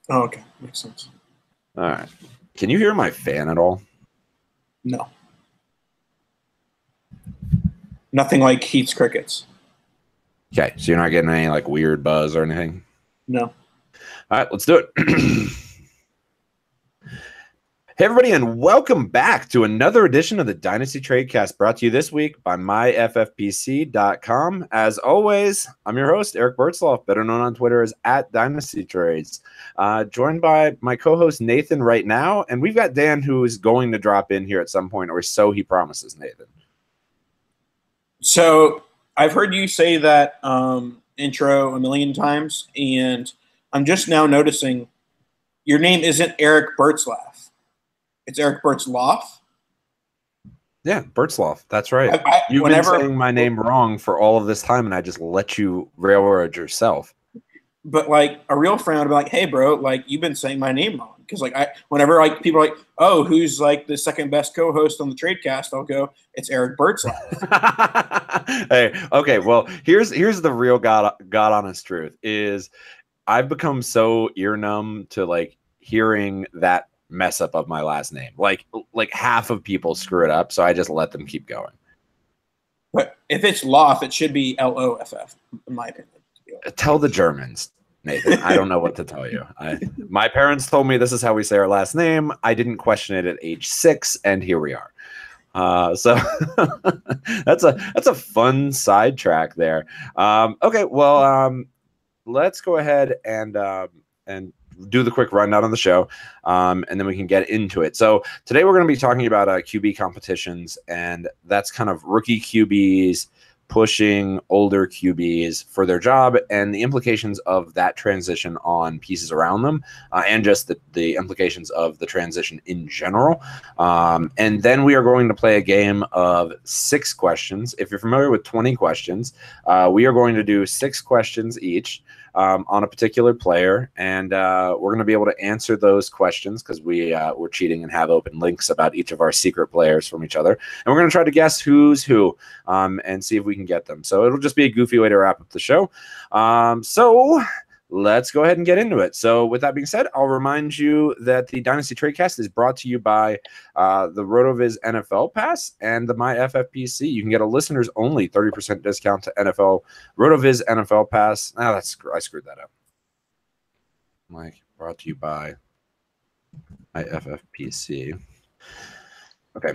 Oh, okay. Makes sense. All right. Can you hear my fan at all? No. Nothing like Heath's crickets. Okay, so you're not getting any like weird buzz or anything? No. All right, let's do it. Hey, everybody, and welcome back to another edition of the Dynasty Tradecast, brought to you this week by myffpc.com. As always, I'm your host, Eric Bertzloff, better known on Twitter as @DynastyTrades, joined by my co-host, Nathan, right now. And we've got Dan, who is going to drop in here at some point, or so he promises, Nathan. So I've heard you say that intro a million times, and I'm just now noticing your name isn't Eric Bertzlaff. It's Eric Bertzloff. Yeah, Bertzloff. That's right. You've been saying my name wrong for all of this time, and I just let you railroad yourself. But like a real friend would be like, "Hey, bro, like you've been saying my name wrong." Because like whenever like people are like, "Oh, who's like the second best co-host on the Tradecast?" I'll go, "It's Eric Bertzlaff." Hey, okay. Well, here's the real God honest truth is I've become so ear numb to like hearing that mess up of my last name. Like half of people screw it up, so I just let them keep going. But if it's Loff, it should be Loff, in my opinion. Tell the Germans, Nathan. I don't know what to tell you. My parents told me this is how we say our last name. I didn't question it at age 6, and here we are. So that's a fun sidetrack there. Okay, well, let's go ahead and do the quick rundown on the show, and then we can get into it. So today we're going to be talking about QB competitions, and that's kind of rookie QBs pushing older QBs for their job and the implications of that transition on pieces around them, and just the implications of the transition in general. And then we are going to play a game of 6 questions. If you're familiar with 20 questions, we are going to do 6 questions each on a particular player, and we're going to be able to answer those questions because we're cheating and have open links about each of our secret players from each other, and we're going to try to guess who's who and see if we can get them. So it'll just be a goofy way to wrap up the show. So let's go ahead and get into it. So with that being said, I'll remind you that the Dynasty Tradecast is brought to you by the RotoViz NFL Pass and the MyFFPC. You can get a listeners only 30% discount to RotoViz NFL Pass. I screwed that up. Mike, brought to you by MyFFPC. Okay.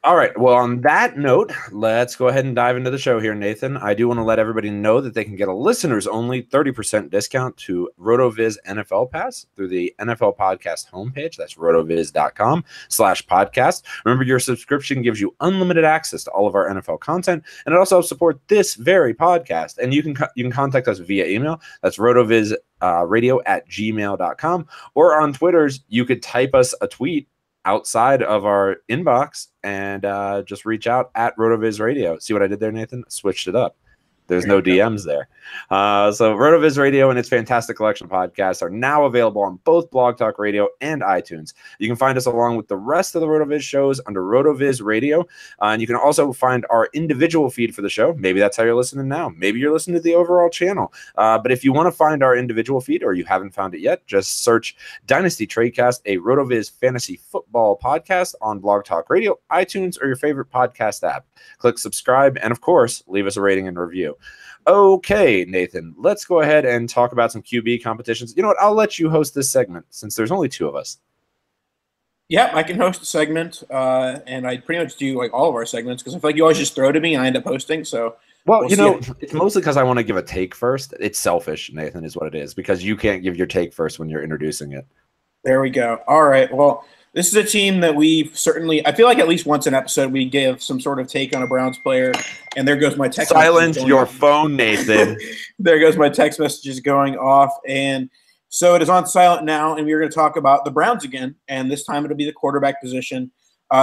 All right. Well, on that note, let's go ahead and dive into the show here, Nathan. I do want to let everybody know that they can get a listeners only 30% discount to RotoViz NFL Pass through the NFL Podcast homepage. That's rotoviz.com/podcast. Remember, your subscription gives you unlimited access to all of our NFL content, and it also helps support this very podcast. And you can contact us via email. That's rotovizradio@gmail.com, or on Twitters, you could type us a tweet outside of our inbox and just reach out at RotoViz Radio. See what I did there, Nathan? Switched it up. There's no DMs there. So RotoViz Radio and its fantastic collection of podcasts are now available on both Blog Talk Radio and iTunes. You can find us along with the rest of the RotoViz shows under RotoViz Radio. And you can also find our individual feed for the show. Maybe that's how you're listening now. Maybe you're listening to the overall channel. But if you want to find our individual feed or you haven't found it yet, just search Dynasty Tradecast, a RotoViz fantasy football podcast on Blog Talk Radio, iTunes, or your favorite podcast app. Click subscribe and, of course, leave us a rating and review. Okay, Nathan, let's go ahead and talk about some QB competitions. You know what? I'll let you host this segment since there's only 2 of us. Yeah, I can host a segment, and I pretty much do like all of our segments because I feel like you always just throw it to me and I end up hosting. So, well, it's mostly because I want to give a take first. It's selfish, Nathan, is what it is, because you can't give your take first when you're introducing it. There we go. All right. Well, this is a team that we've certainly – I feel like at least once an episode we give some sort of take on a Browns player, and there goes my text message. Silence your phone, Nathan. There goes my text messages going off. And so it is on silent now, and we're going to talk about the Browns again, and this time it'll be the quarterback position.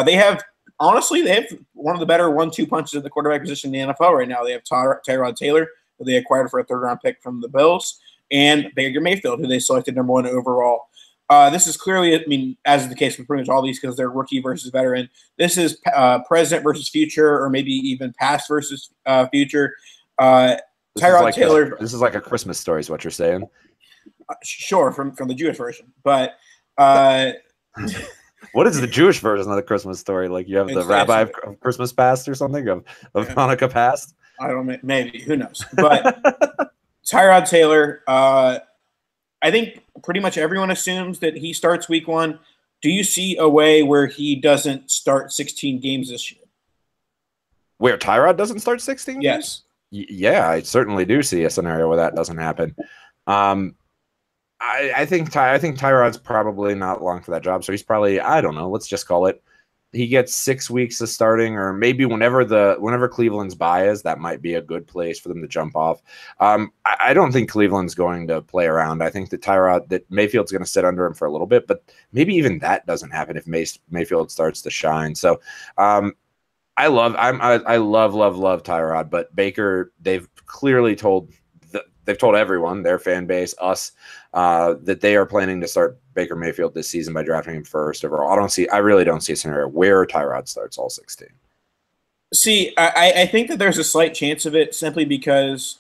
They have one of the better 1-2 punches at the quarterback position in the NFL right now. They have Tyrod Taylor, who they acquired for a 3rd-round pick from the Bills, and Baker Mayfield, who they selected number 1 overall. This is clearly, as is the case with pretty much all these because they're rookie versus veteran, this is present versus future, or maybe even past versus future. Tyrod Taylor. This is like a Christmas story is what you're saying. Sure, from the Jewish version, but what is the Jewish version of the Christmas story? Like you have the Rabbi of Christmas Past or something of Hanukkah Past. I don't know, maybe, who knows? But Tyrod Taylor, I think pretty much everyone assumes that he starts week 1. Do you see a way where he doesn't start 16 games this year? Where Tyrod doesn't start 16 yes. games? Yeah, I certainly do see a scenario where that doesn't happen. I think Tyrod's probably not long for that job, so he's probably, I don't know, let's just call it, he gets 6 weeks of starting, or maybe whenever Cleveland's bye is, that might be a good place for them to jump off. I don't think Cleveland's going to play around. I think that Mayfield's going to sit under him for a little bit, but maybe even that doesn't happen if Mayfield starts to shine. So I love Tyrod, but Baker, they've clearly told everyone, their fan base, us, that they are planning to start Baker Mayfield this season by drafting him first overall. I really don't see a scenario where Tyrod starts all 16. See, I think that there's a slight chance of it simply because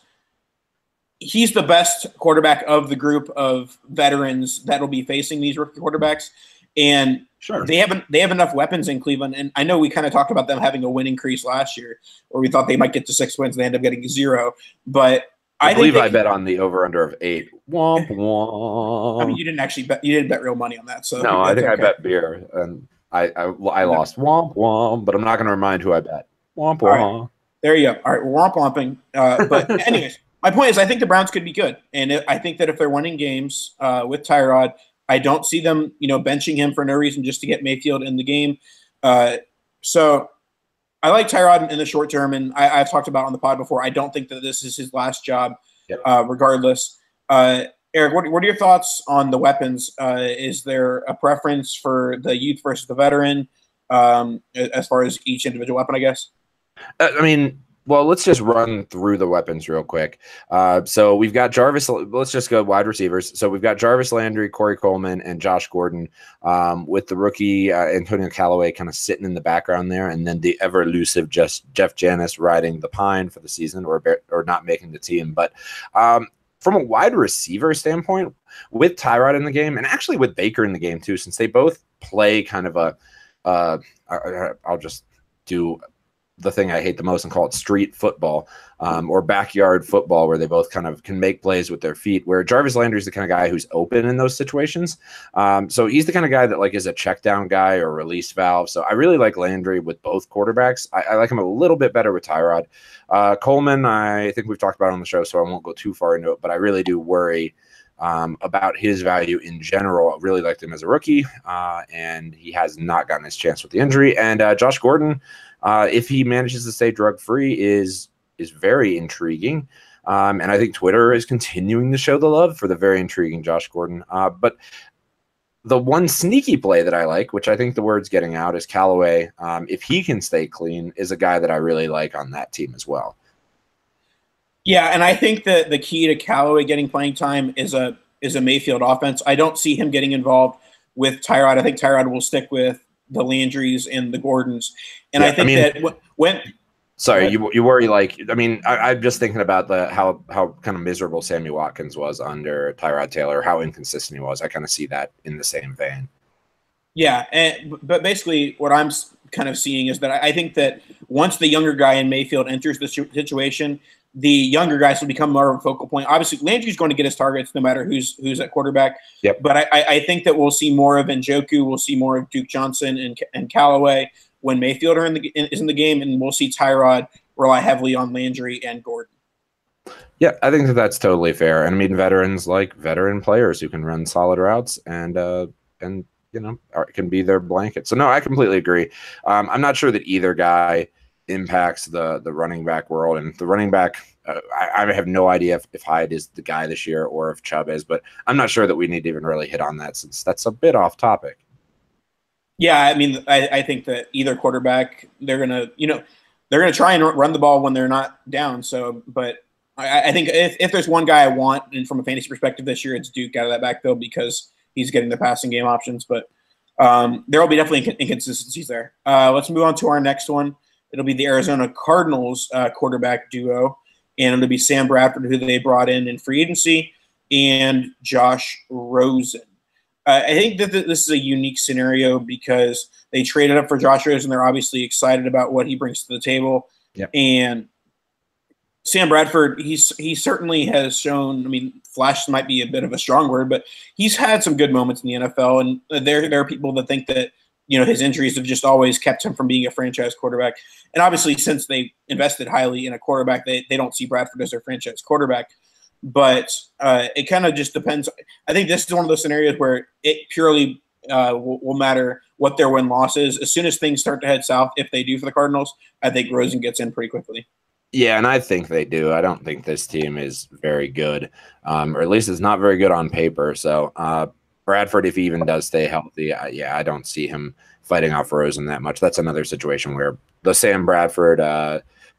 he's the best quarterback of the group of veterans that will be facing these rookie quarterbacks. And sure, they have enough weapons in Cleveland. And I know we kind of talked about them having a win increase last year, where we thought they might get to 6 wins and they end up getting 0. But I believe I bet on the over/under of 8. Womp womp. I mean, you didn't bet real money on that. So no, I think okay. I bet beer, and I lost. Womp womp. But I'm not going to remind who I bet. Womp womp. Right. There you go. All right, we're womp womping. But anyways, my point is, I think the Browns could be good, and I think that if they're winning games with Tyrod, I don't see them, benching him for no reason just to get Mayfield in the game. So I like Tyrod in the short term, and I've talked about on the pod before. I don't think that this is his last job, regardless. Eric, what are your thoughts on the weapons? Is there a preference for the youth versus the veteran as far as each individual weapon, I guess? Well, let's just run through the weapons real quick. So we've got Jarvis. Let's just go wide receivers. So we've got Jarvis Landry, Corey Coleman, and Josh Gordon, with the rookie Antonio Callaway kind of sitting in the background there, and then the ever elusive Jeff Janis riding the pine for the season or not making the team. But from a wide receiver standpoint, with Tyrod in the game, and actually with Baker in the game too, since they both play kind of I'll just do the thing I hate the most and call it street football, or backyard football, where they both kind of can make plays with their feet, where Jarvis Landry is the kind of guy who's open in those situations. So he's the kind of guy that is a check down guy or release valve. So I really like Landry with both quarterbacks. I like him a little bit better with Tyrod. Coleman, I think we've talked about on the show, so I won't go too far into it, but I really do worry about his value in general. I really liked him as a rookie, and he has not gotten his chance with the injury. And Josh Gordon, if he manages to stay drug-free, is very intriguing. And I think Twitter is continuing to show the love for the very intriguing Josh Gordon. But the one sneaky play that I like, which I think the word's getting out, is Callaway. If he can stay clean, is a guy that I really like on that team as well. Yeah, and I think that the key to Callaway getting playing time is a Mayfield offense. I don't see him getting involved with Tyrod. I think Tyrod will stick with the Landrys and the Gordons. And I think that when – Sorry, you worry I'm just thinking about how kind of miserable Sammy Watkins was under Tyrod Taylor, how inconsistent he was. I kind of see that in the same vein. Yeah, but basically what I'm kind of seeing is that I think that once the younger guy in Mayfield enters the situation – the younger guys will become more of a focal point. Obviously, Landry's going to get his targets no matter who's at quarterback. Yep. But I think that we'll see more of Njoku, we'll see more of Duke Johnson and Callaway when Mayfield is in the game, and we'll see Tyrod rely heavily on Landry and Gordon. Yeah, I think that's totally fair. And veterans like veteran players who can run solid routes and can be their blanket. So no, I completely agree. I'm not sure that either guy impacts the running back world, and the running back I have no idea if Hyde is the guy this year or if Chubb is, but I'm not sure that we need to even really hit on that since that's a bit off topic. Yeah, I think that either quarterback, they're gonna try and run the ball when they're not down. So, but I think if there's one guy I want, and from a fantasy perspective this year, it's Duke out of that backfield because he's getting the passing game options. But there will be definitely inconsistencies there. Let's move on to our next one. It'll be the Arizona Cardinals quarterback duo, and it'll be Sam Bradford, who they brought in free agency. and Josh Rosen. I think that this is a unique scenario because they traded up for Josh Rosen. They're obviously excited about what he brings to the table. Yep. And Sam Bradford, he certainly has shown, I mean, flash might be a bit of a strong word, but he's had some good moments in the NFL. And there are people that think that, his injuries have just always kept him from being a franchise quarterback. And obviously, since they invested highly in a quarterback, they don't see Bradford as their franchise quarterback. But it kind of just depends. I think this is one of those scenarios where it purely will matter what their win-loss is. As soon as things start to head south, if they do for the Cardinals, I think Rosen gets in pretty quickly. Yeah, and I think they do. I don't think this team is very good, or at least it's not very good on paper. So Bradford, if he even does stay healthy, I don't see him fighting off Rosen that much. That's another situation where the Sam Bradford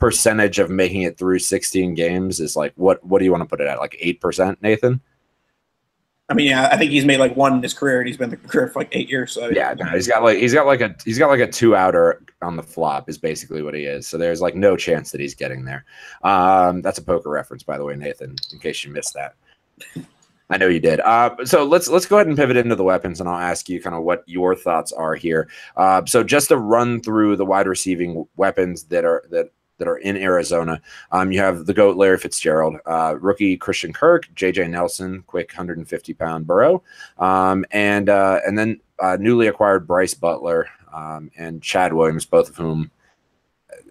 percentage of making it through 16 games is like, what do you want to put it at? Like 8%, Nathan? I mean, yeah, I think he's made like one in his career, and he's been in the career for like 8 years. So yeah, no, he's got like a 2-outer on the flop is basically what he is. So there's like no chance that he's getting there. That's a poker reference, by the way, Nathan, in case you missed that. I know you did. So let's go ahead and pivot into the weapons, and I'll ask you kind of what your thoughts are here. So just to run through the wide receiving weapons that are in Arizona, you have the GOAT Larry Fitzgerald, rookie Christian Kirk, J.J. Nelson, quick 150-pound Burrow, and then newly acquired Bryce Butler and Chad Williams, both of whom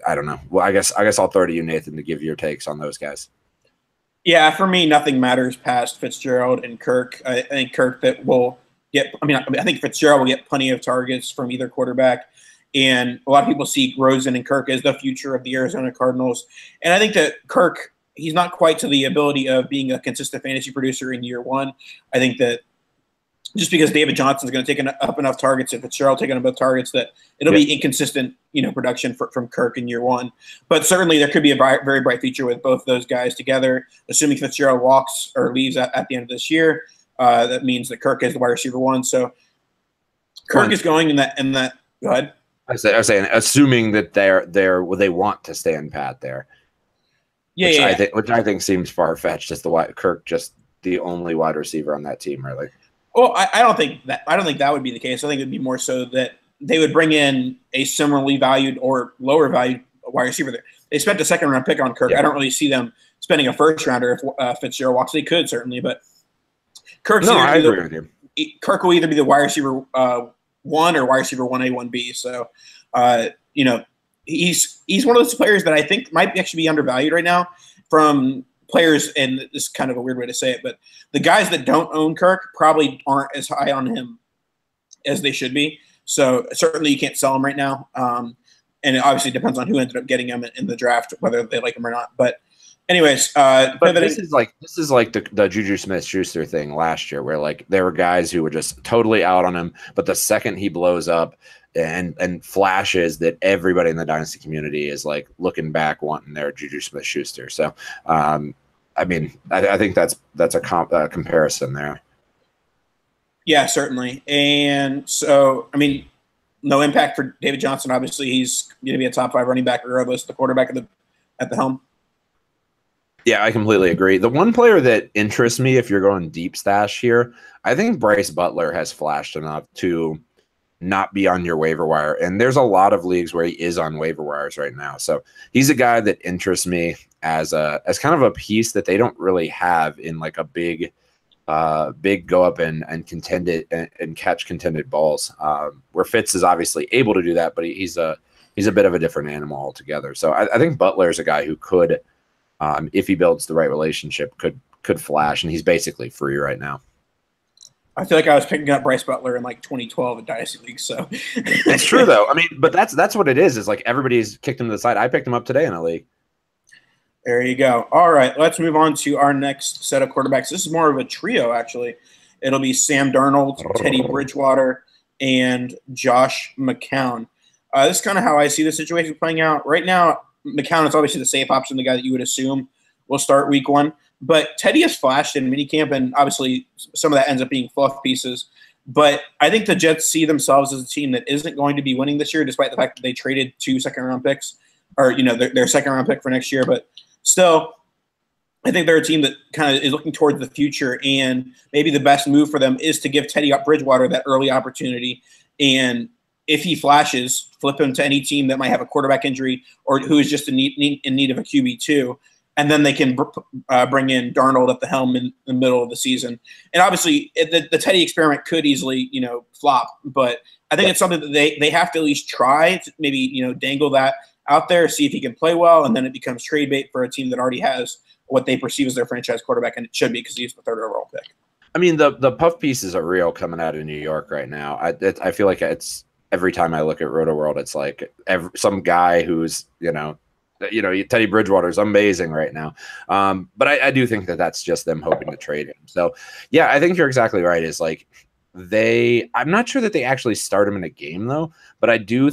I don't know. Well, I guess I'll throw to you, Nathan, to give your takes on those guys. Yeah, for me, nothing matters past Fitzgerald and Kirk. I think Kirk I think Fitzgerald will get plenty of targets from either quarterback. And a lot of people see Rosen and Kirk as the future of the Arizona Cardinals. And I think that Kirk, he's not quite to the ability of being a consistent fantasy producer in year one. I think that just because David Johnson's going to take up enough targets and Fitzgerald taking up enough targets that it'll be inconsistent, production from Kirk in year one. But certainly there could be a very bright future with both those guys together, assuming Fitzgerald walks or leaves at the end of this year. That means that Kirk is the wide receiver one. So Kirk is going in that. Go ahead. I was saying, assuming that they want to stand pat there. Which I think seems far fetched. Kirk just the only wide receiver on that team, really. Well, I don't think that would be the case. I think it would be more so that they would bring in a similarly valued or lower valued wide receiver there. They spent a second-round pick on Kirk. Yeah. I don't really see them spending a first-rounder if Fitzgerald walks. They could certainly, but Kirk will either be the wide receiver 1 or wide receiver 1A, 1B. So, he's one of those players that I think might actually be undervalued right now from players, and this is kind of a weird way to say it, but the guys that don't own Kirk probably aren't as high on him as they should be. So certainly you can't sell him right now. And it obviously depends on who ended up getting him in the draft, whether they like him or not. But anyways, this is like the Juju Smith-Schuster thing last year, where like there were guys who were just totally out on him, but the second he blows up and flashes, that everybody in the dynasty community is like looking back wanting their Juju Smith-Schuster. So I think that's a comparison there. Yeah, certainly. And so no impact for David Johnson. Obviously, he's going to be a top 5 running back regardless, the quarterback at the helm. Yeah, I completely agree. The one player that interests me, if you're going deep stash here, I think Bryce Butler has flashed enough to not be on your waiver wire. And there's a lot of leagues where he is on waiver wires right now. So he's a guy that interests me as kind of a piece that they don't really have in like a big go up and contended and catch contended balls. Where Fitz is obviously able to do that, but he's a bit of a different animal altogether. So I think Butler is a guy who could, if he builds the right relationship, could flash, and he's basically free right now. I feel like I was picking up Bryce Butler in like 2012 at Dynasty League. So it's true though. But that's what it is. Is like everybody's kicked him to the side. I picked him up today in a league. There you go. All right, let's move on to our next set of quarterbacks. This is more of a trio, actually. It'll be Sam Darnold, Teddy Bridgewater, and Josh McCown. This is kind of how I see the situation playing out. Right now, McCown is obviously the safe option, the guy that you would assume will start week 1. But Teddy has flashed in minicamp, and obviously some of that ends up being fluff pieces. But I think the Jets see themselves as a team that isn't going to be winning this year, despite the fact that they traded 2 second-round picks, or their second-round pick for next year. But still, I think they're a team that kind of is looking towards the future, and maybe the best move for them is to give Teddy Bridgewater that early opportunity. And if he flashes, flip him to any team that might have a quarterback injury or who is just in need of a QB2. And then they can bring in Darnold at the helm in the middle of the season. And obviously, the Teddy experiment could easily, flop. But I think it's something that they have to at least try to maybe, dangle that out there, see if he can play well, and then it becomes trade bait for a team that already has what they perceive as their franchise quarterback, and it should be because he's the 3rd overall pick. I mean, the puff pieces are real coming out of New York right now. I feel like it's every time I look at Roto World, it's like some guy who's Teddy Bridgewater is amazing right now. But I do think that that's just them hoping to trade him. So yeah, I think you're exactly right. Is like I'm not sure that they actually start him in a game though, but I do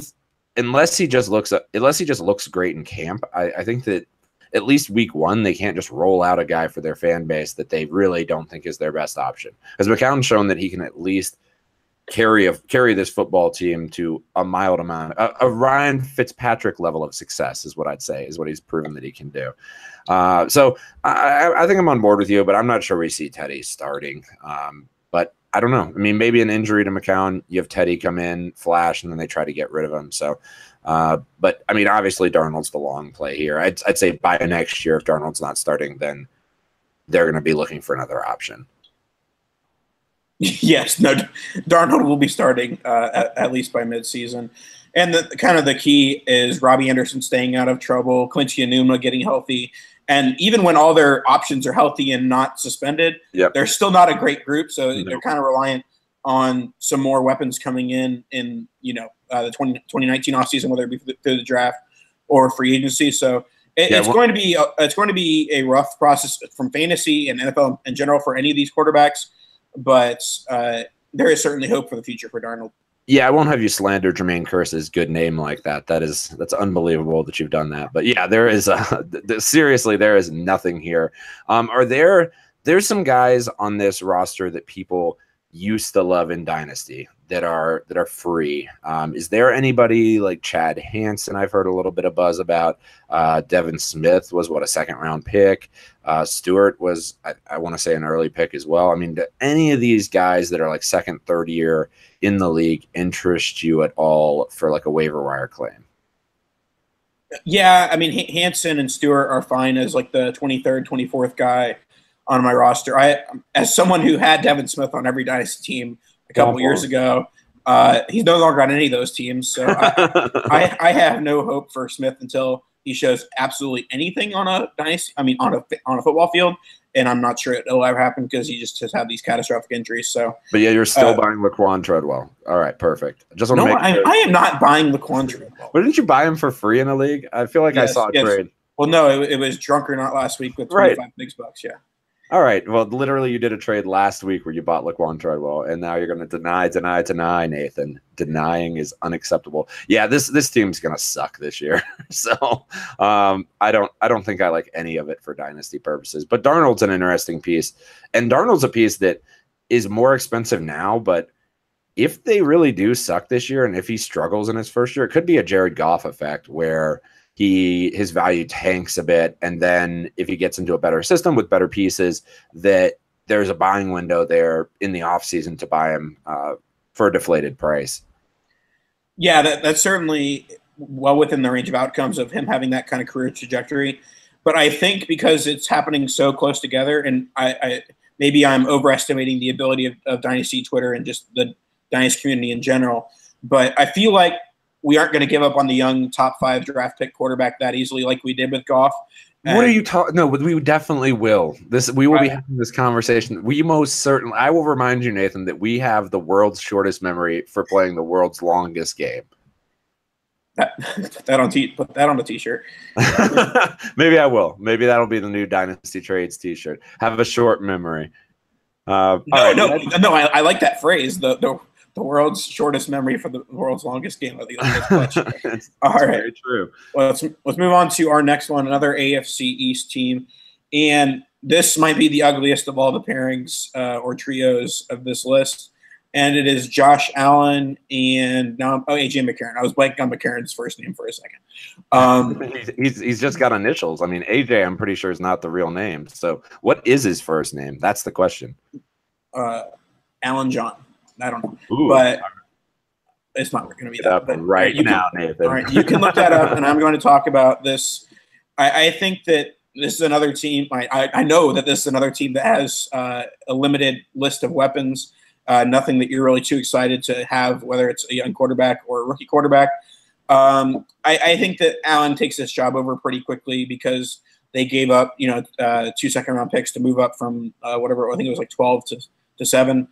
unless he just looks great in camp. I think that at least week 1, they can't just roll out a guy for their fan base that they really don't think is their best option. Because McCown's shown that he can at least carry this football team to a mild amount, a Ryan Fitzpatrick level of success is what I'd say, is what he's proven that he can do. So I think I'm on board with you, but I'm not sure we see Teddy starting. But I don't know. I mean, maybe an injury to McCown, you have Teddy come in, flash, and then they try to get rid of him. So, but I mean, obviously Darnold's the long play here. I'd say by next year, if Darnold's not starting, then they're going to be looking for another option. Yes, no, Darnold will be starting at least by midseason. And the key is Robbie Anderson staying out of trouble, Quincy Enunwa getting healthy. And even when all their options are healthy and not suspended, they're still not a great group. So they're kind of reliant on some more weapons coming in the 2019 offseason, whether it be through the draft or free agency. So it's going to be a rough process from fantasy and NFL in general for any of these quarterbacks. But there is certainly hope for the future for Darnold. Yeah, I won't have you slander Jermaine Kearse's good name like that. That's unbelievable that you've done that. But yeah, there is seriously, there is nothing here. There's some guys on this roster that people used to love in Dynasty that are free. Is there anybody like Chad Hansen? I've heard a little bit of buzz about. Devin Smith was a 2nd-round pick. Stewart was, I want to say, an early pick as well. I mean, do any of these guys that are like 2nd, 3rd year in the league interest you at all for like a waiver wire claim? Yeah, I mean, Hansen and Stewart are fine as like the 23rd, 24th guy on my roster. As someone who had Devin Smith on every Dynasty team a couple years ago, he's no longer on any of those teams. So I have no hope for Smith until he shows absolutely anything on a Dynasty. I mean, on a football field, and I'm not sure it'll ever happen because he just has had these catastrophic injuries. So, but yeah, you're still buying Laquan Treadwell. All right, perfect. Just want to I am not buying Laquan Treadwell. But didn't you buy him for free in a league? I feel like I saw a trade. Well, no, it was Drunk or Not last week with 25 big bucks. Yeah. All right. Well, literally, you did a trade last week where you bought Laquan Treadwell, and now you're going to deny, Nathan. Denying is unacceptable. Yeah, this team's going to suck this year. So I don't think I like any of it for Dynasty purposes. But Darnold's an interesting piece, and Darnold's a piece that is more expensive now. But if they really do suck this year, and if he struggles in his first year, it could be a Jared Goff effect where his value tanks a bit, and then if he gets into a better system with better pieces, that there's a buying window there in the offseason to buy him for a deflated price. Yeah, that's certainly well within the range of outcomes of him having that kind of career trajectory. But I think because it's happening so close together, and maybe I'm overestimating the ability of Dynasty Twitter and just the Dynasty community in general, but I feel like we aren't going to give up on the young top 5 draft pick quarterback that easily like we did with Goff. What are you talking? No, we definitely will. We will be having this conversation. We most certainly. I will remind you, Nathan, that we have the world's shortest memory for playing the world's longest game. Put that on a t-shirt. Maybe I will. Maybe that'll be the new Dynasty Trades t-shirt. Have a short memory. No, I like that phrase. The world's shortest memory for the world's longest game. I think that's clutch. All right, very true. Well, let's move on to our next one, another AFC East team, and this might be the ugliest of all the pairings or trios of this list. and it is Josh Allen and now AJ McCarron. I was blanking on McCarron's first name for a second. He's just got initials. I mean, AJ, I'm pretty sure is not the real name. So, what is his first name? That's the question. Alan John. I don't know, Ooh. But it's not going to be that. But right now, Nathan. All right, you can look that up, and I'm going to talk about this. I think that this is another team. I know that this is another team that has a limited list of weapons. Nothing that you're really too excited to have, whether it's a young quarterback or a rookie quarterback. I think that Allen takes this job over pretty quickly because they gave up, 2 second-round picks to move up from whatever, I think it was like 12 to 7.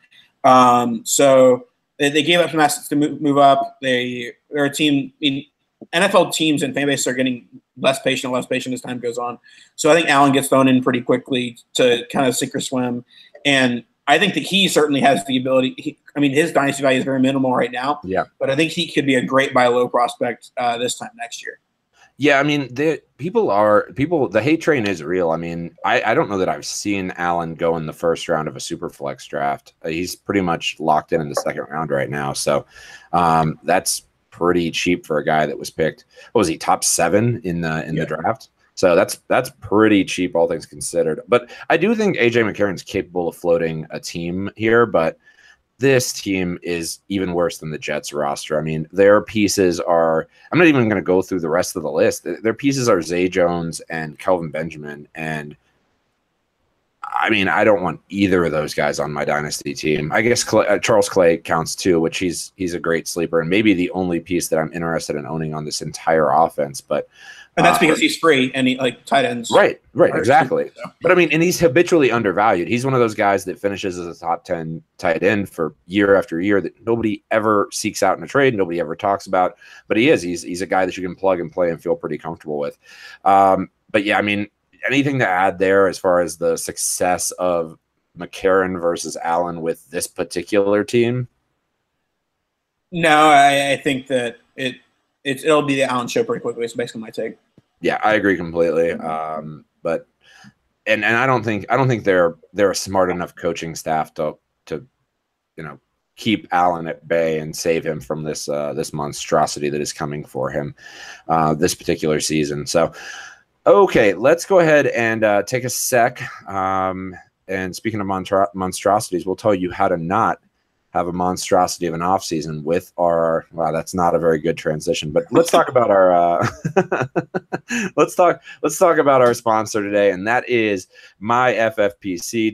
So they gave up some assets to move up. They're a team. I mean, NFL teams and fan bases are getting less patient as time goes on. So I think Allen gets thrown in pretty quickly to kind of sink or swim. And I think that he certainly has the ability. His dynasty value is very minimal right now. Yeah. But I think he could be a great buy low prospect this time next year. Yeah, I mean, the hate train is real. I mean, I don't know that I've seen Allen go in the first round of a super flex draft. He's pretty much locked in the second round right now. So that's pretty cheap for a guy that was picked. What was he, top 7 in the draft? So that's pretty cheap, all things considered. But I do think AJ McCarron's capable of floating a team here, but this team is even worse than the Jets roster. I mean, their pieces are – I'm not even going to go through the rest of the list. Their pieces are Zay Jones and Kelvin Benjamin. And, I mean, I don't want either of those guys on my dynasty team. I guess Charles Clay counts too, which he's a great sleeper and maybe the only piece that I'm interested in owning on this entire offense. But and that's because he's free and he tight ends. Right, exactly. So. But I mean, and he's habitually undervalued. He's one of those guys that finishes as a top 10 tight end for year after year that nobody ever seeks out in a trade, nobody ever talks about. But he is. He's a guy that you can plug and play and feel pretty comfortable with. But yeah, I mean, anything to add there as far as the success of McCarron versus Allen with this particular team? No, I think that it'll be the Allen show pretty quickly. It's basically my take. Yeah, I agree completely. But I don't think they're a smart enough coaching staff to keep Allen at bay and save him from this monstrosity that is coming for him this particular season. So, okay, let's go ahead and take a sec. And speaking of monstrosities, we'll tell you how to not have a monstrosity of an off season with our. Wow, that's not a very good transition. But let's talk about our. Let's talk about our sponsor today, and that is myffpc.com,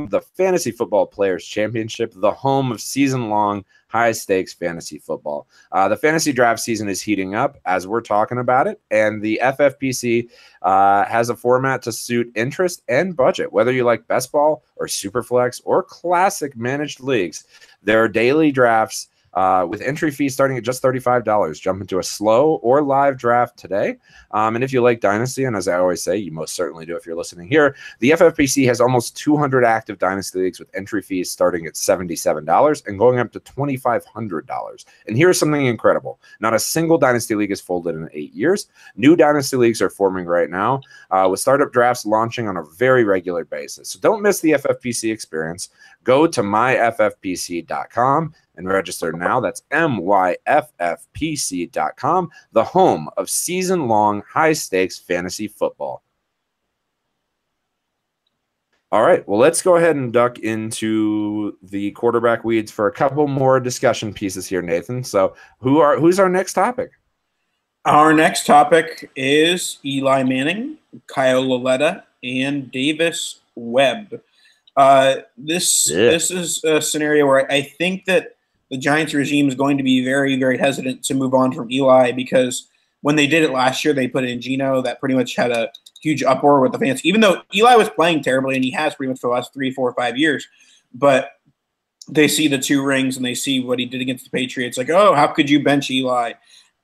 the Fantasy Football Players Championship, the home of season-long high-stakes fantasy football. The fantasy draft season is heating up as we're talking about it, and the FFPC has a format to suit interest and budget. Whether you like best ball or superflex or classic managed leagues, there are daily drafts with entry fees starting at just $35. Jump into a slow or live draft today. And if you like Dynasty, and as I always say, you most certainly do if you're listening here, the FFPC has almost 200 active Dynasty leagues with entry fees starting at $77 and going up to $2,500. And here's something incredible. Not a single Dynasty league is folded in 8 years. New Dynasty leagues are forming right now with startup drafts launching on a very regular basis. So don't miss the FFPC experience. Go to myffpc.com and register now. That's myffpc.com, the home of season-long high-stakes fantasy football. All right, well, let's go ahead and duck into the quarterback weeds for a couple more discussion pieces here, Nathan. So who's our next topic? Our next topic is Eli Manning, Kyle Lauletta, and Davis Webb. This is a scenario where I think that the Giants regime is going to be very, very hesitant to move on from Eli because when they did it last year, they put in Geno. That pretty much had a huge uproar with the fans, even though Eli was playing terribly, and he has pretty much for the last 3, 4, 5 years. But they see the 2 rings and they see what he did against the Patriots. Like, oh, how could you bench Eli?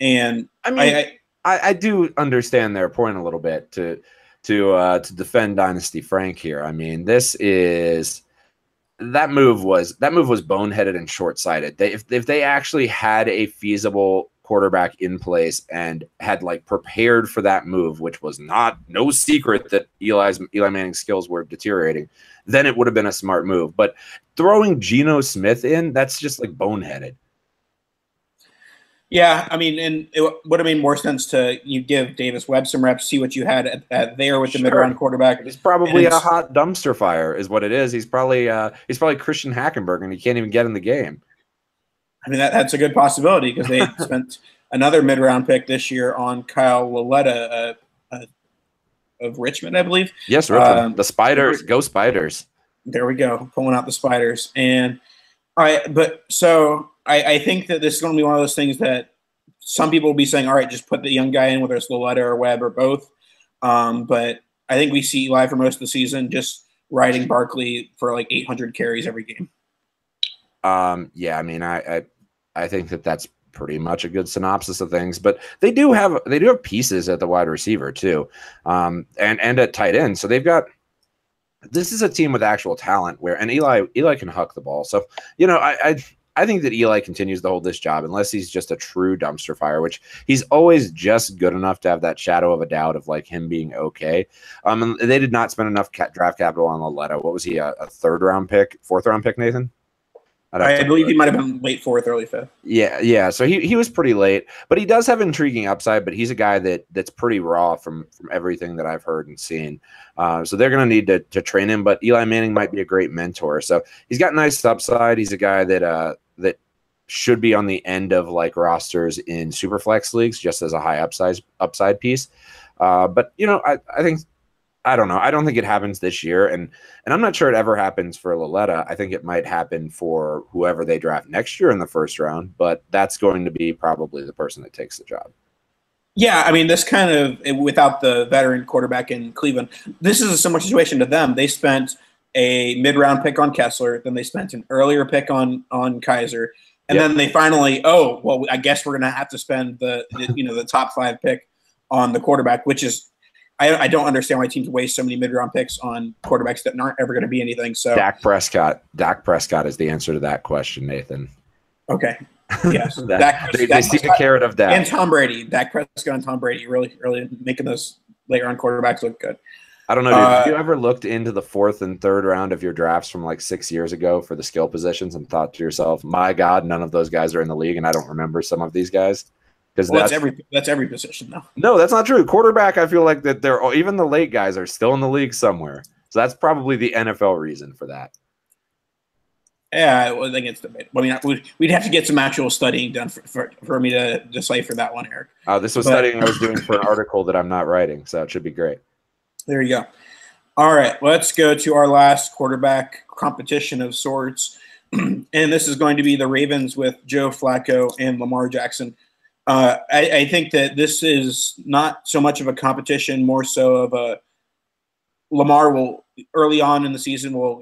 And I mean, I do understand their point a little bit to defend Dynasty Frank here. I mean, that move was boneheaded and short-sighted. If they actually had a feasible quarterback in place and had like prepared for that move, which was no secret that Eli Manning's skills were deteriorating, then it would have been a smart move. But throwing Geno Smith in, that's just like boneheaded. Yeah, I mean, and it would have made more sense to give Davis Webb some reps, see what you had at there with the mid-round quarterback. He's probably a hot dumpster fire, is what it is. He's probably Christian Hackenberg, and he can't even get in the game. I mean, that's a good possibility because they spent another mid-round pick this year on Kyle Laletta of Richmond, I believe. Yes, Richmond. The Spiders. Go Spiders. There we go, pulling out the Spiders. And all right, but so I think that this is going to be one of those things that some people will be saying, all right, just put the young guy in, whether it's Laletta or Webb or both. But I think we see Eli for most of the season just riding Barkley for like 800 carries every game. Yeah, I mean, I think that's pretty much a good synopsis of things, but they do have pieces at the wide receiver too, and at tight end. So this is a team with actual talent and Eli can huck the ball. So, I think that Eli continues to hold this job unless he's just a true dumpster fire, which he's always just good enough to have that shadow of a doubt of like him being okay. And they did not spend enough draft capital on Laletta. What was he, a fourth round pick, Nathan? I believe he might have been late fourth, early fifth. Yeah. So he was pretty late, but he does have intriguing upside. But he's a guy that's pretty raw from everything that I've heard and seen. So they're going to need to train him. But Eli Manning might be a great mentor. So he's got nice upside. He's a guy that should be on the end of like rosters in Superflex leagues, just as a high upside piece. But I don't know. I don't think it happens this year, and I'm not sure it ever happens for Laletta. I think it might happen for whoever they draft next year in the first round, but that's going to be probably the person that takes the job. Yeah, I mean, this kind of, without the veteran quarterback in Cleveland, this is a similar situation to them. They spent a mid-round pick on Kessler, then they spent an earlier pick on Kaiser, and then they finally, I guess we're going to have to spend the top 5 pick on the quarterback, which is, I don't understand why teams waste so many mid-round picks on quarterbacks that aren't ever going to be anything. So Dak Prescott is the answer to that question, Nathan. Okay. Yes. They see the carrot of Dak. And Tom Brady. Dak Prescott and Tom Brady really, really making those later-on quarterbacks look good. I don't know, dude. Have you ever looked into the 4th and 3rd round of your drafts from like 6 years ago for the skill positions and thought to yourself, my God, none of those guys are in the league, and I don't remember some of these guys? Because that's every position, though. No, that's not true. Quarterback, I feel like that even the late guys are still in the league somewhere. So that's probably the NFL reason for that. Yeah, I think it's debatable. I mean, we'd have to get some actual studying done for me to decipher that one, Eric. This was studying I was doing for an article that I'm not writing, so it should be great. There you go. All right, let's go to our last quarterback competition of sorts, and this is going to be the Ravens with Joe Flacco and Lamar Jackson. I think that this is not so much of a competition, more so of a Lamar will early on in the season will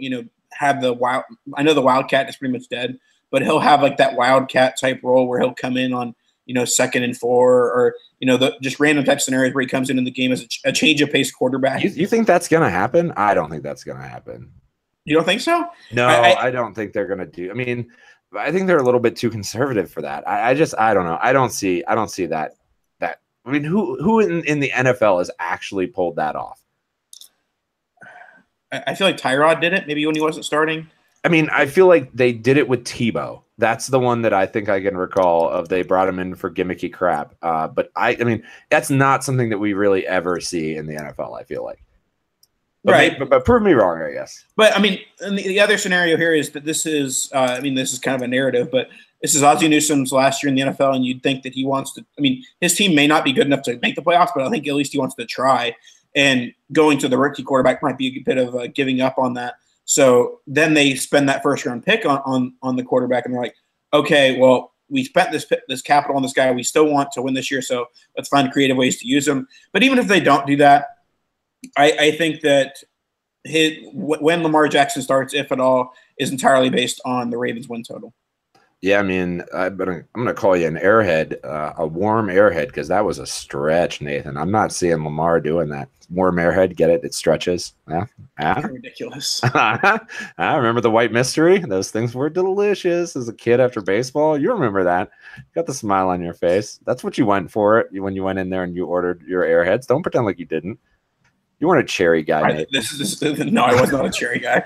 have the wild. I know the Wildcat is pretty much dead, but he'll have like that Wildcat type role where he'll come in on 2nd and 4 or just random type scenarios where he comes in the game as a change of pace quarterback. You think that's gonna happen? I don't think that's gonna happen. You don't think so? No, I don't think they're gonna do. I mean, I think they're a little bit too conservative for that. I don't know. I don't see that. I mean, who in the NFL has actually pulled that off? I feel like Tyrod did it. Maybe when he wasn't starting. I mean, I feel like they did it with Tebow. That's the one that I think I can recall of they brought him in for gimmicky crap. But I mean, that's not something that we really ever see in the NFL, I feel like. But right. But prove me wrong, I guess. But I mean, and the other scenario here is that this is, this is kind of a narrative, but this is Ozzie Newsome's last year in the NFL, and you'd think that he wants to. I mean, his team may not be good enough to make the playoffs, but I think at least he wants to try. And going to the rookie quarterback might be a bit of giving up on that. So then they spend that first round pick on the quarterback, and they're like, okay, well, we spent this capital on this guy. We still want to win this year, so let's find creative ways to use him. But even if they don't do that, I think that when Lamar Jackson starts, if at all, is entirely based on the Ravens win total. Yeah, I mean, I'm gonna call you an airhead, a warm airhead, because that was a stretch, Nathan. I'm not seeing Lamar doing that. Warm airhead, get it? It stretches. Yeah, yeah. Ridiculous. I remember the white mystery. Those things were delicious as a kid after baseball. You remember that? Got the smile on your face. That's what you went for it when you went in there and you ordered your airheads. Don't pretend like you didn't. You weren't a cherry guy, Nathan. No, I was not a cherry guy.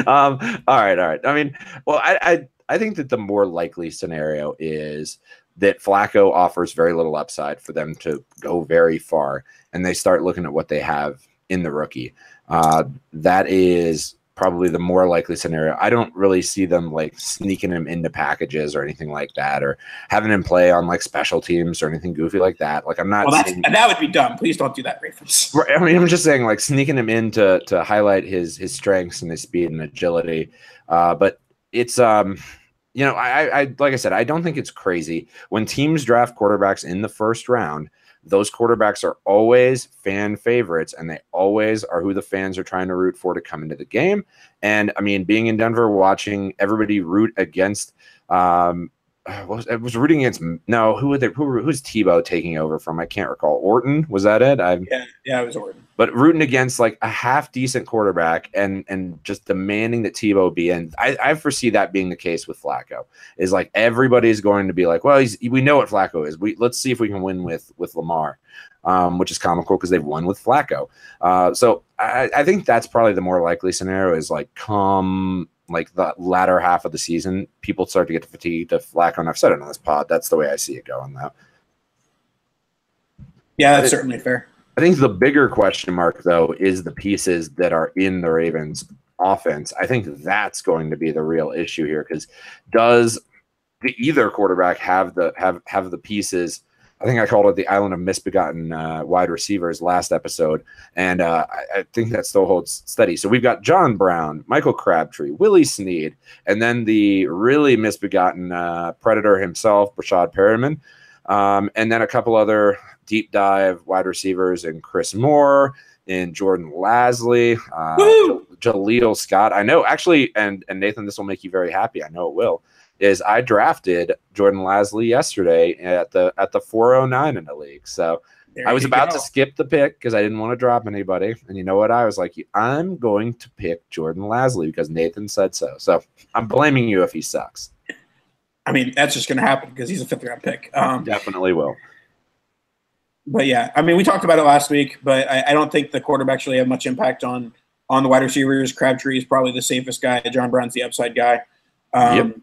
All right. I mean, well, I think that the more likely scenario is that Flacco offers very little upside for them to go very far, and they start looking at what they have in the rookie. That is probably the more likely scenario. I don't really see them like sneaking him into packages or anything like that, or having him play on like special teams or anything goofy like that. Like I'm not. Well, that would be dumb. Please don't do that, Ravens. I mean, I'm just saying, like sneaking him in to highlight his strengths and his speed and agility. But it's you know, I like I said, I don't think it's crazy when teams draft quarterbacks in the first round. Those quarterbacks are always fan favorites, and they always are who the fans are trying to root for to come into the game. And I mean, being in Denver, watching everybody root against, it was rooting against. No, who's Tebow taking over from? I can't recall. Orton, was that it? Yeah, it was Orton. But rooting against like a half decent quarterback and just demanding that Tebow be in. I foresee that being the case with Flacco. Is like everybody's going to be like, well, we know what Flacco is. Let's see if we can win with Lamar, which is comical because they've won with Flacco. So I think that's probably the more likely scenario is like come like the latter half of the season, people start to get fatigued of Flacco. And I've said it on this pod. That's the way I see it going though. Yeah, that's certainly fair. I think the bigger question mark, though, is the pieces that are in the Ravens offense. I think that's going to be the real issue here because does either quarterback have the pieces? I think I called it the island of misbegotten wide receivers last episode, and I think that still holds steady. So we've got John Brown, Michael Crabtree, Willie Snead, and then the really misbegotten predator himself, Brashad Perriman, and then a couple other deep dive wide receivers in Chris Moore, in Jordan Lasley, Jaleel Scott. I know actually, and Nathan, this will make you very happy. I know it will. Is I drafted Jordan Lasley yesterday at the 409 in the league. So I was about to skip the pick because I didn't want to drop anybody. And you know what? I was like, I'm going to pick Jordan Lasley because Nathan said so. So I'm blaming you if he sucks. I mean, that's just going to happen because he's a 5th round pick. Definitely will. But yeah, I mean, we talked about it last week, but I don't think the quarterbacks really have much impact on the wide receivers. Crabtree is probably the safest guy. John Brown's the upside guy. Yep.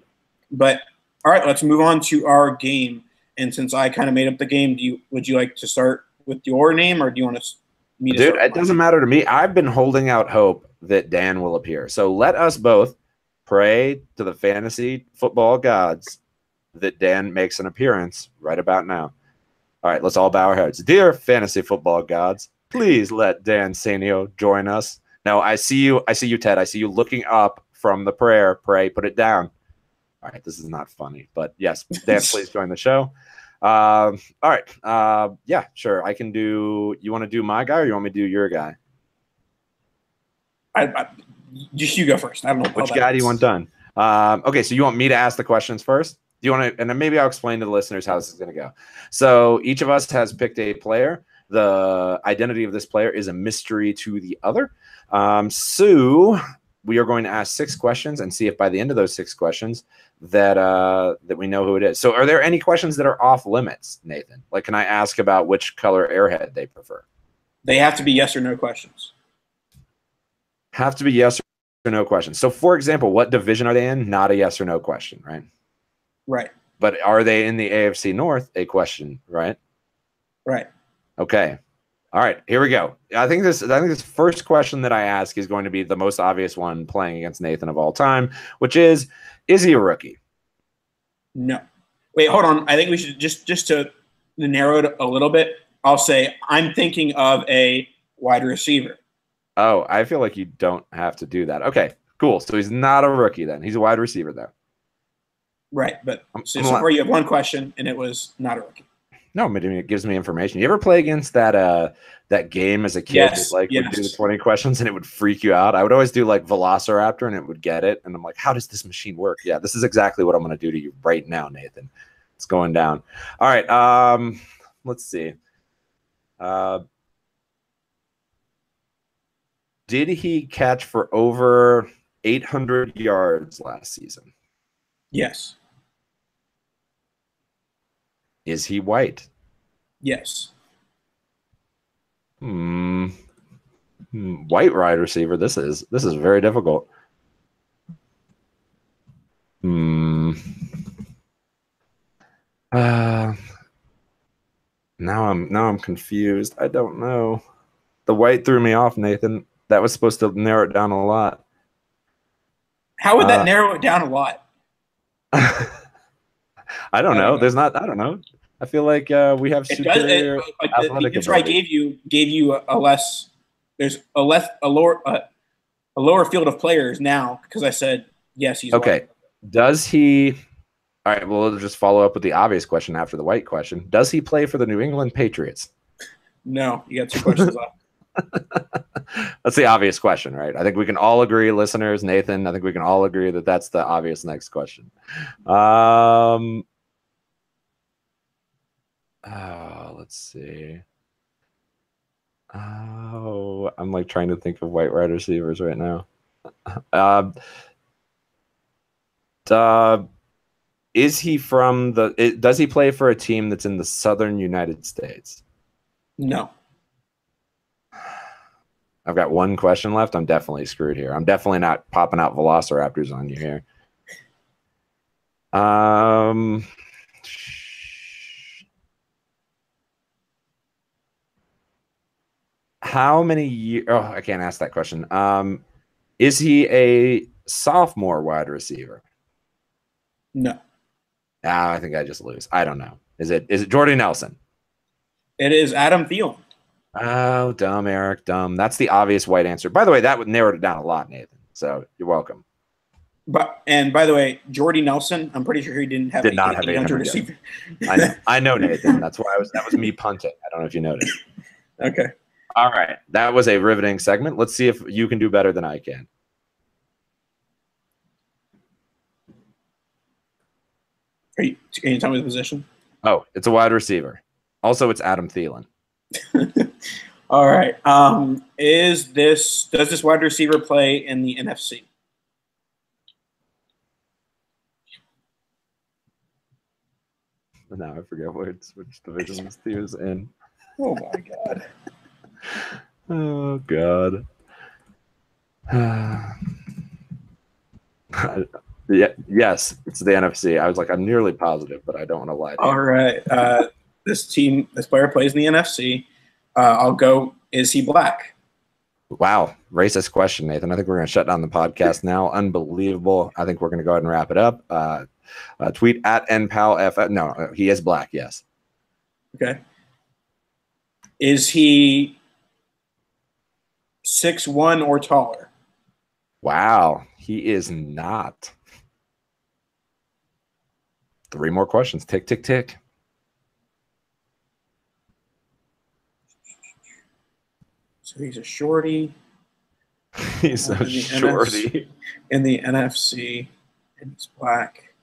But all right, let's move on to our game. And since I kind of made up the game, would you like to start with your name, or do you want me to? Dude, it doesn't matter to me. I've been holding out hope that Dan will appear. So let us both pray to the fantasy football gods that Dan makes an appearance right about now. All right, let's all bow our heads. Dear fantasy football gods, please let Dan Sanio join us. No, I see you, Ted. I see you looking up from the prayer. Pray, put it down. All right, this is not funny, but yes, Dan, please join the show. All right, yeah, sure. I can do. You want to do my guy, or you want me to do your guy? Just you go first. I don't know. Which guy do you want done? Okay, so you want me to ask the questions first? Do you want to? And then maybe I'll explain to the listeners how this is going to go. So each of us has picked a player. The identity of this player is a mystery to the other. So we are going to ask 6 questions and see if by the end of those 6 questions that we know who it is. So are there any questions that are off limits, Nathan? Like, can I ask about which color airhead they prefer? They have to be yes or no questions. Have to be yes or no questions. So, for example, what division are they in? Not a yes or no question, right? Right. But are they in the AFC North? A question, right? Right. Okay. All right, here we go. I think this first question that I ask is going to be the most obvious one playing against Nathan of all time, which is he a rookie? No. Wait, hold on. I think we should just to narrow it a little bit, I'll say I'm thinking of a wide receiver. Oh, I feel like you don't have to do that. Okay, cool. So he's not a rookie then. He's a wide receiver though. Right, but so far you have one question, and it was not a rookie. No, but I mean, it gives me information. You ever play against that game as a kid Yes, that would do the 20 questions and it would freak you out? I would always do like Velociraptor and it would get it. And I'm like, how does this machine work? Yeah, this is exactly what I'm going to do to you right now, Nathan. It's going down. All right. Let's see. Did he catch for over 800 yards last season? Yes. Is he white? Yes. White wide receiver. This is very difficult. Now I'm confused. I don't know. The white threw me off, Nathan. That was supposed to narrow it down a lot. How would that narrow it down a lot? I don't know. There's not. I don't know. I feel like we have superior athletic the answer I gave you a less. There's a lower field of players now because I said yes. He's okay. white. Does he? All right. Well, we'll just follow up with the obvious question after the white question. Does he play for the New England Patriots? No. You got 2 questions left. That's the obvious question, right? I think we can all agree, listeners, Nathan. I think we can all agree that that's the obvious next question. Let's see. Oh, I'm like trying to think of white wide receivers right now. Is he from does he play for a team that's in the southern United States? No. I've got 1 question left. I'm definitely screwed here. I'm definitely not popping out Velociraptors on you here. How many years? Oh, I can't ask that question. Is he a sophomore wide receiver? No. I think I just lose. I don't know. Is it Jordy Nelson? It is Adam Thielen. Oh, dumb, Eric, dumb. That's the obvious white answer. By the way, that would narrow it down a lot, Nathan. So you're welcome. And by the way, Jordy Nelson, I'm pretty sure he did not have 800 receivers. I know, Nathan. That's why that was me punting. I don't know if you noticed. Okay. All right. That was a riveting segment. Let's see if you can do better than I can. Can you tell me the position? Oh, it's a wide receiver. Also, it's Adam Thielen. All right. Does this wide receiver play in the NFC? Now I forget which division he was in. Oh my god. Oh god. Yeah, yes, it's the NFC. I was like, I'm nearly positive, but I don't want to lie to you. All right. This player plays in the NFC. I'll go. Is he black? Wow, racist question, Nathan. I think we're going to shut down the podcast now. Unbelievable. I think we're going to go ahead and wrap it up. Tweet at NPALF. No, he is black, yes. Okay. Is he 6'1" or taller? Wow, he is not. 3 more questions. Tick, tick, tick. So he's a shorty. He's a shorty. In the NFC, and he's black.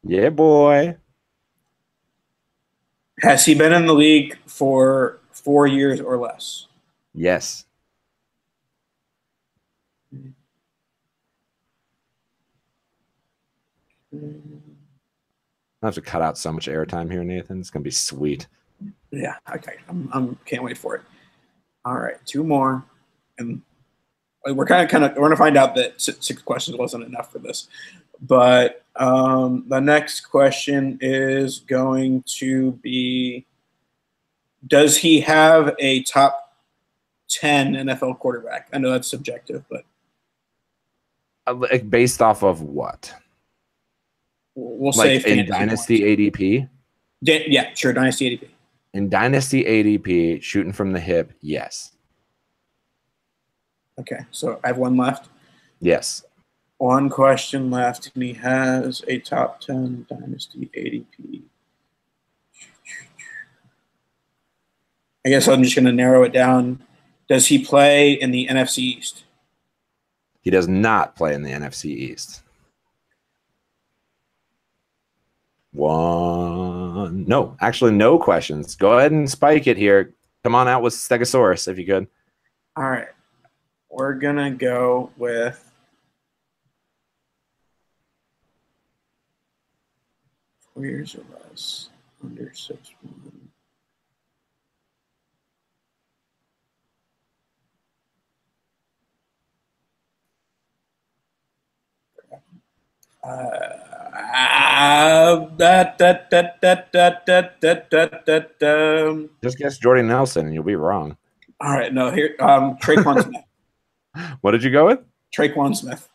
Yeah, boy. Has he been in the league for 4 years or less? Yes. I have to cut out so much airtime here, Nathan. It's gonna be sweet. Yeah, okay. I'm can't wait for it. All right, 2 more, and we're gonna find out that 6 questions wasn't enough for this. But the next question is going to be: does he have a top 10 NFL quarterback? I know that's subjective, but based off of what? We'll say in Dynasty ADP. Yeah, sure, Dynasty ADP. In Dynasty ADP, shooting from the hip, yes. Okay, so I have 1 left. Yes. 1 question left, and he has a top 10 Dynasty ADP. I guess I'm just going to narrow it down. Does he play in the NFC East? He does not play in the NFC East. No, actually, no questions. Go ahead and spike it here. Come on out with Stegosaurus if you could. All right. We're going to go with 4 years or less, under 6'1". Just guess Jordy Nelson and you'll be wrong. All right, no, here, Traquan Smith. What did you go with? Traquan Smith.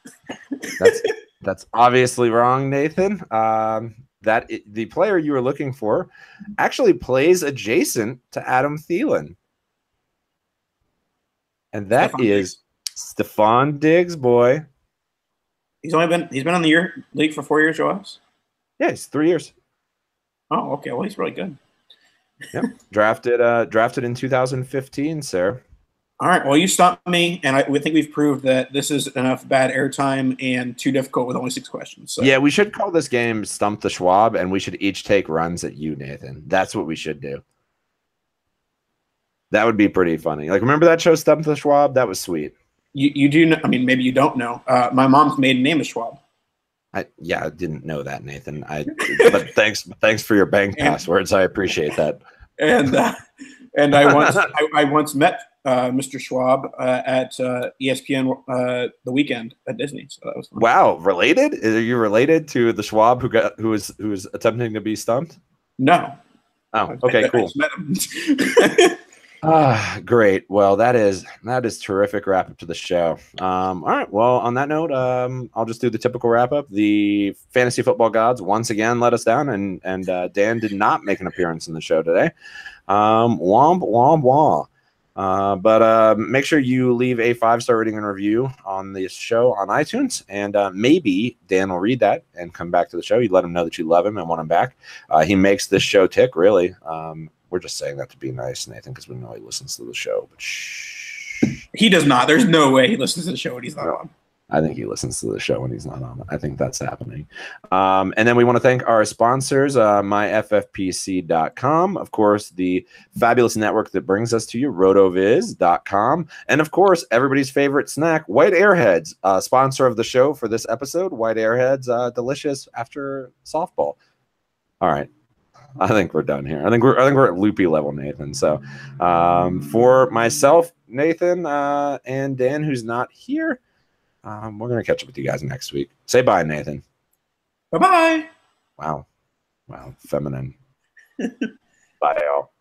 That's obviously wrong, Nathan. The player you were looking for actually plays adjacent to Adam Thielen. And that is Stephon Diggs, boy. He's been on the league for 4 years, Joas? Yeah, he's 3 years. Oh, okay. Well, he's really good. Yep. Drafted in 2015, sir. All right. Well, you stumped me, and we think we've proved that this is enough bad airtime and too difficult with only 6 questions. So. Yeah, we should call this game Stump the Schwab, and we should each take runs at you, Nathan. That's what we should do. That would be pretty funny. Like, remember that show, Stump the Schwab? That was sweet. You do know, I mean, maybe you don't know. My mom's maiden name is Schwab. I didn't know that, Nathan. But thanks for your bank passwords. I appreciate that. And I once met Mr. Schwab at ESPN the weekend at Disney. So that was fun. Wow, related? Are you related to the Schwab who was attempting to be stumped? No. Oh, okay, cool. I just met him. Great. Well, that is terrific wrap up to the show. All right. Well, on that note, I'll just do the typical wrap up. The fantasy football gods once again let us down, and Dan did not make an appearance in the show today. Womp womp womp. But make sure you leave a 5-star rating and review on this show on iTunes, and maybe Dan will read that and come back to the show. You let him know that you love him and want him back. He makes this show tick, really. We're just saying that to be nice, Nathan, because we know he listens to the show. But shh. He does not. There's no way he listens to the show when he's not on. I think he listens to the show when he's not on. I think that's happening. And then we want to thank our sponsors, myffpc.com, of course, the fabulous network that brings us to you, rotoviz.com, and of course, everybody's favorite snack, White Airheads, sponsor of the show for this episode. White Airheads, delicious after softball. All right. I think we're done here. I think we're at loopy level, Nathan. So for myself, Nathan, and Dan, who's not here, we're going to catch up with you guys next week. Say bye, Nathan. Bye-bye. Wow. Feminine. Bye, y'all.